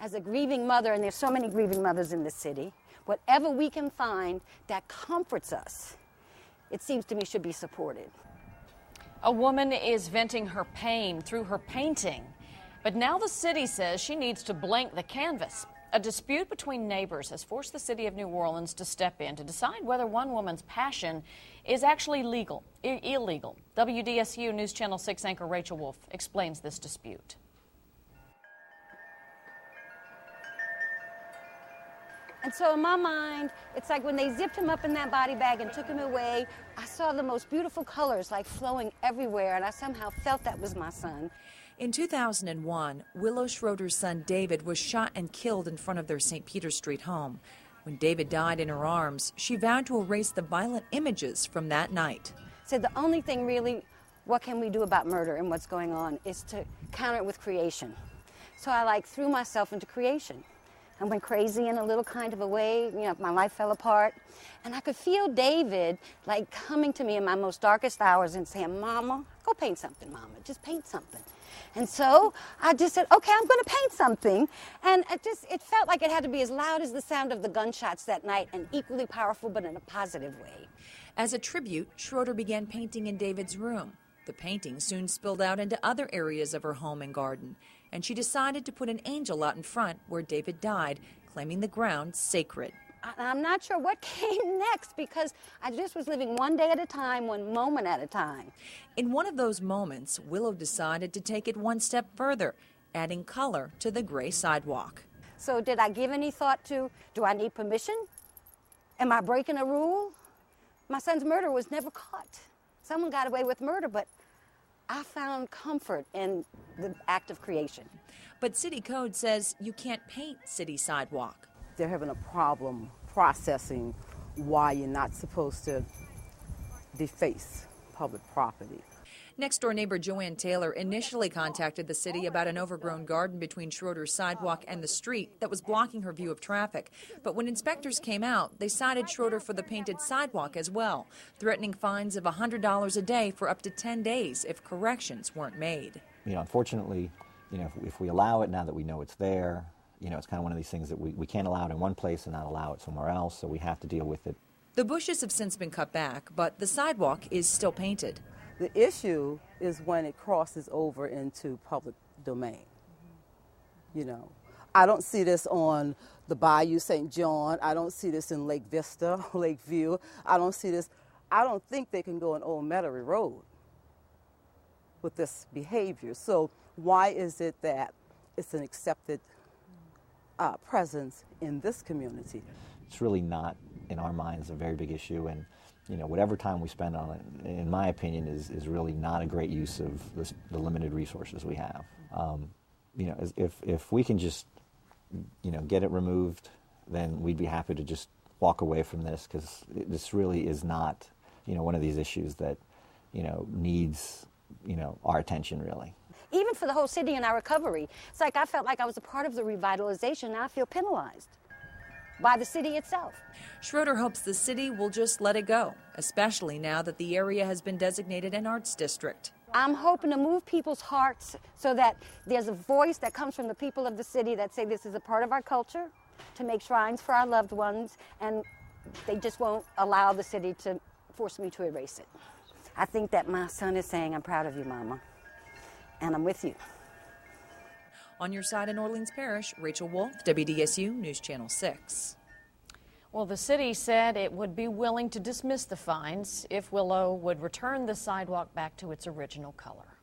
as a grieving mother, and there's so many grieving mothers in this city, whatever we can find that comforts us, it seems to me should be supported. A woman is venting her pain through her painting, but now the city says she needs to blank the canvas. A dispute between neighbors has forced the city of New Orleans to step in to decide whether one woman's passion is actually illegal. WDSU News Channel 6 anchor Rachel Wolf explains this dispute. And so in my mind, it's like when they zipped him up in that body bag and took him away, I saw the most beautiful colors like flowing everywhere, and I somehow felt that was my son. In 2001, Willow Schroeder's son David was shot and killed in front of their St. Peter Street home. When David died in her arms, she vowed to erase the violent images from that night. Said the only thing really, what can we do about murder and what's going on, is to counter it with creation. So I threw myself into creation. I went crazy in a little kind of a way, my life fell apart. And I could feel David coming to me in my most darkest hours and saying, "Mama, go paint something, Mama, just paint something." And so I just said, okay, I'm going to paint something. And it felt like it had to be as loud as the sound of the gunshots that night and equally powerful, but in a positive way. As a tribute, Schroeder began painting in David's room. The painting soon spilled out into other areas of her home and garden, and she decided to put an angel out in front where David died, claiming the ground sacred. I'm not sure what came next because I just was living one day at a time, one moment at a time. In one of those moments, Willow decided to take it one step further, adding color to the gray sidewalk. So did I give any thought to, do I need permission? Am I breaking a rule? My son's murder was never caught. Someone got away with murder, but I found comfort in the act of creation. But city code says you can't paint city sidewalk. They're having a problem processing why you're not supposed to deface public property. Next-door neighbor Joanne Taylor initially contacted the city about an overgrown garden between Schroeder's sidewalk and the street that was blocking her view of traffic. But when inspectors came out, they cited Schroeder for the painted sidewalk as well, threatening fines of $100 a day for up to 10 days if corrections weren't made. Unfortunately, if we allow it now that we know it's there, it's kind of one of these things that we can't allow it in one place and not allow it somewhere else, so we have to deal with it. The bushes have since been cut back, but the sidewalk is still painted. The issue is when it crosses over into public domain. I don't see this on the Bayou St. John. I don't see this in Lake Vista, Lake View. I don't see this. I don't think they can go on Old Metairie Road with this behavior. So why is it that it's an accepted presence in this community? It's really not, in our minds, a very big issue, and whatever time we spend on it, in my opinion, is really not a great use of the limited resources we have. If we can just, get it removed, then we'd be happy to just walk away from this, because this really is not, one of these issues that, needs, our attention, really. Even for the whole city and our recovery, it's like I felt like I was a part of the revitalization. Now I feel penalized by the city itself. Schroeder hopes the city will just let it go, especially now that the area has been designated an arts district. I'm hoping to move people's hearts so that there's a voice that comes from the people of the city that say this is a part of our culture, to make shrines for our loved ones, and they just won't allow the city to force me to erase it. I think that my son is saying, "I'm proud of you, Mama, and I'm with you." On your side in Orleans Parish, Rachel Wolf, WDSU News Channel 6. Well, the city said it would be willing to dismiss the fines if Willow would return the sidewalk back to its original color.